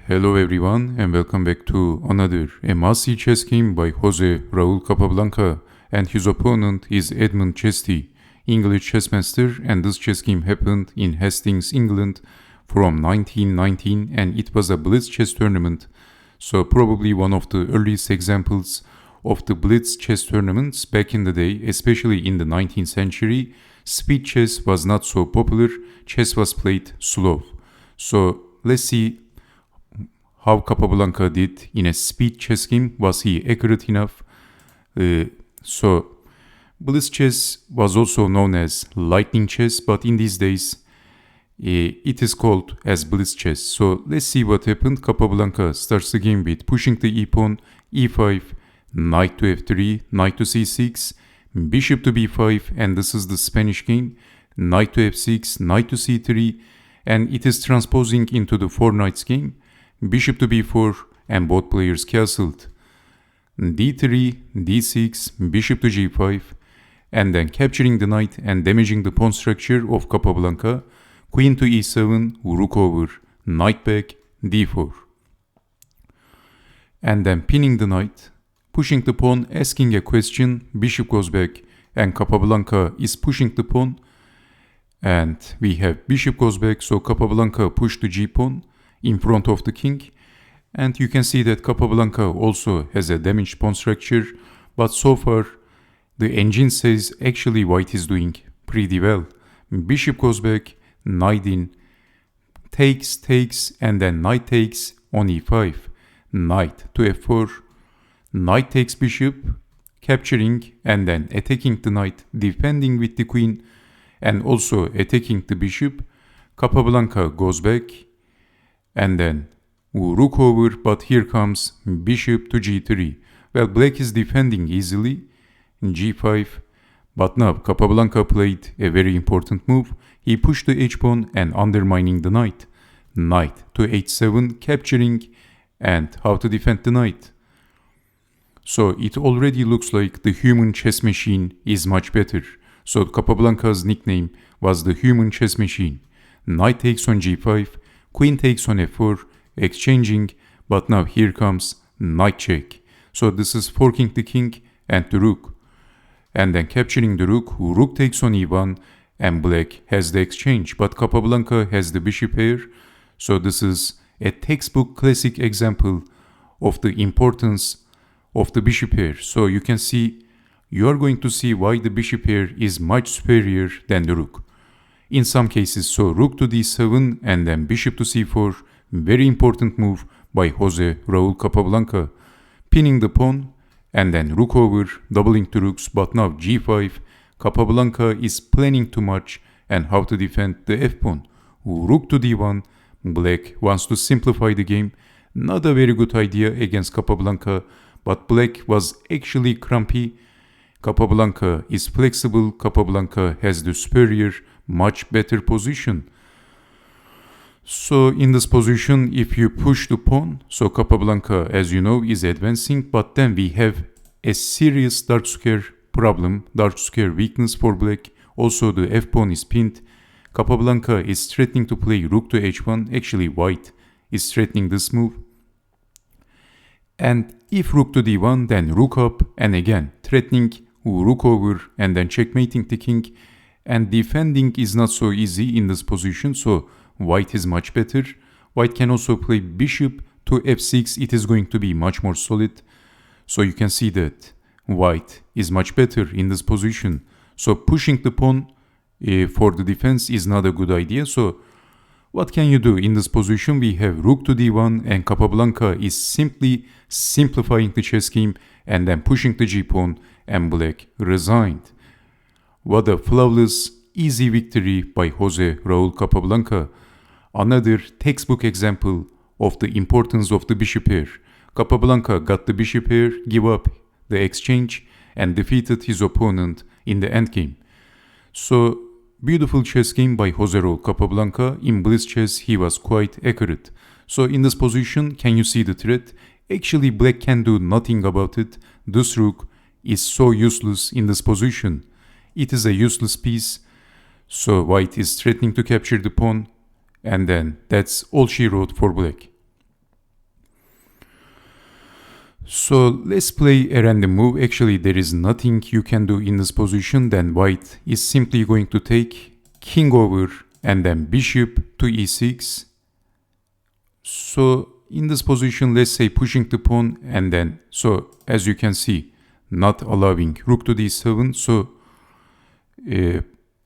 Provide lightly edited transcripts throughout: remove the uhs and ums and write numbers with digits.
Hello everyone and welcome back to another Emasi chess game by Jose Raul Capablanca, and his opponent is Edmund Jesty, English chess master, and this chess game happened in Hastings, England from 1919, and it was a blitz chess tournament, so probably one of the earliest examples of the blitz chess tournaments back in the day, especially in the 19th century. Speed chess was not so popular, chess was played slow. So let's see how Capablanca did in a speed chess game. Was he accurate enough? So blitz chess was also known as lightning chess, but in these days it is called as blitz chess. So let's see what happened. Capablanca starts the game with pushing the e-pawn, e5, knight to f3, knight to c6, bishop to b5, and this is the Spanish game, knight to f6, knight to c3, and it is transposing into the four knights game, bishop to b4, and both players castled, d3, d6, bishop to g5, and then capturing the knight and damaging the pawn structure of Capablanca, queen to e7, rook over, knight back, d4, and then pinning the knight, pushing the pawn, asking a question, bishop goes back, and Capablanca is pushing the pawn, and we have bishop goes back, so Capablanca pushed the g-pawn in front of the king, and you can see that Capablanca also has a damaged pawn structure, but so far the engine says actually white is doing pretty well. Bishop goes back, knight in, takes, and then knight takes on e5, knight to f4, knight takes bishop, capturing and then attacking the knight, defending with the queen, and also attacking the bishop. Capablanca goes back, and then rook over, but here comes bishop to g3. Well, black is defending easily, g5, but now Capablanca played a very important move. He pushed the h-pawn and undermining the knight. Knight to h7, capturing, and how to defend the knight. So it already looks like the human chess machine is much better. So Capablanca's nickname was the human chess machine. Knight takes on g5, queen takes on f4, exchanging, but now here comes knight check. So this is forking the king and the rook. And then capturing the rook, rook takes on e1, and black has the exchange, but Capablanca has the bishop pair. So this is a textbook classic example of the importance of the bishop pair. So you can see, you are going to see why the bishop pair is much superior than the rook in some cases. So rook to d7 and then bishop to c4, very important move by Jose Raul Capablanca, pinning the pawn, and then rook over, doubling the rooks, but now g5, Capablanca is planning too much and how to defend the f-pawn. Rook to d1, black wants to simplify the game, not a very good idea against Capablanca, but black was actually crampy. Capablanca is flexible, Capablanca has the superior, much better position. So in this position, if you push the pawn, so Capablanca, as you know, is advancing, but then we have a serious dark square problem, dark square weakness for black. Also the f-pawn is pinned. Capablanca is threatening to play rook to h1, actually white is threatening this move. And if rook to d1, then rook up, and again threatening rook over, and then checkmating the king, and defending is not so easy in this position, so white is much better. White can also play bishop to f6, it is going to be much more solid. So you can see that white is much better in this position. So pushing the pawn for the defense is not a good idea. So what can you do in this position? We have rook to d1, and Capablanca is simply simplifying the chess game and then pushing the g-pawn, and black resigned. What a flawless, easy victory by Jose Raul Capablanca. Another textbook example of the importance of the bishop pair. Capablanca got the bishop pair, give up the exchange, and defeated his opponent in the endgame. So beautiful chess game by Jose Raul Capablanca. In blitz chess, he was quite accurate. So in this position, can you see the threat? Actually, black can do nothing about it. This rook is so useless in this position. It is a useless piece. So white is threatening to capture the pawn, and then that's all she wrote for black. So let's play a random move. Actually, there is nothing you can do in this position. Then white is simply going to take king over and then bishop to e6. So in this position, let's say pushing the pawn, and then, so as you can see, not allowing rook to d7. So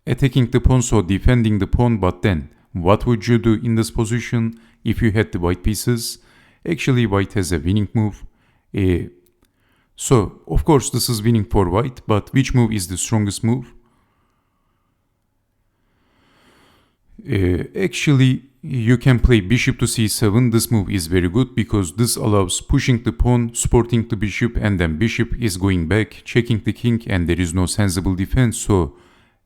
attacking the pawn, so defending the pawn. But then what would you do in this position if you had the white pieces? Actually, white has a winning move. So of course this is winning for white, but which move is the strongest move? Actually, you can play bishop to c7. This move is very good because this allows pushing the pawn, supporting the bishop, and then bishop is going back, checking the king, and there is no sensible defense. So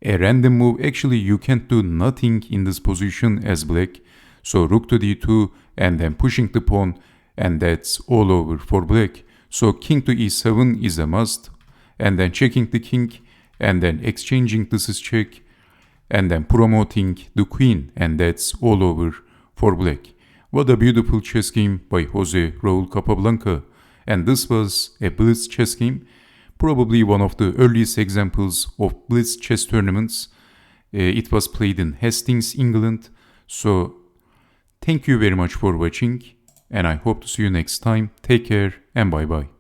a random move, actually you can't do nothing in this position as black. So rook to d2 and then pushing the pawn, and that's all over for black. So king to e7 is a must, and then checking the king, and then exchanging this is check, and then promoting the queen, and that's all over for black. What a beautiful chess game by Raul Capablanca. And this was a blitz chess game, probably one of the earliest examples of blitz chess tournaments. It was played in Hastings, England. So thank you very much for watching, and I hope to see you next time. Take care and bye bye.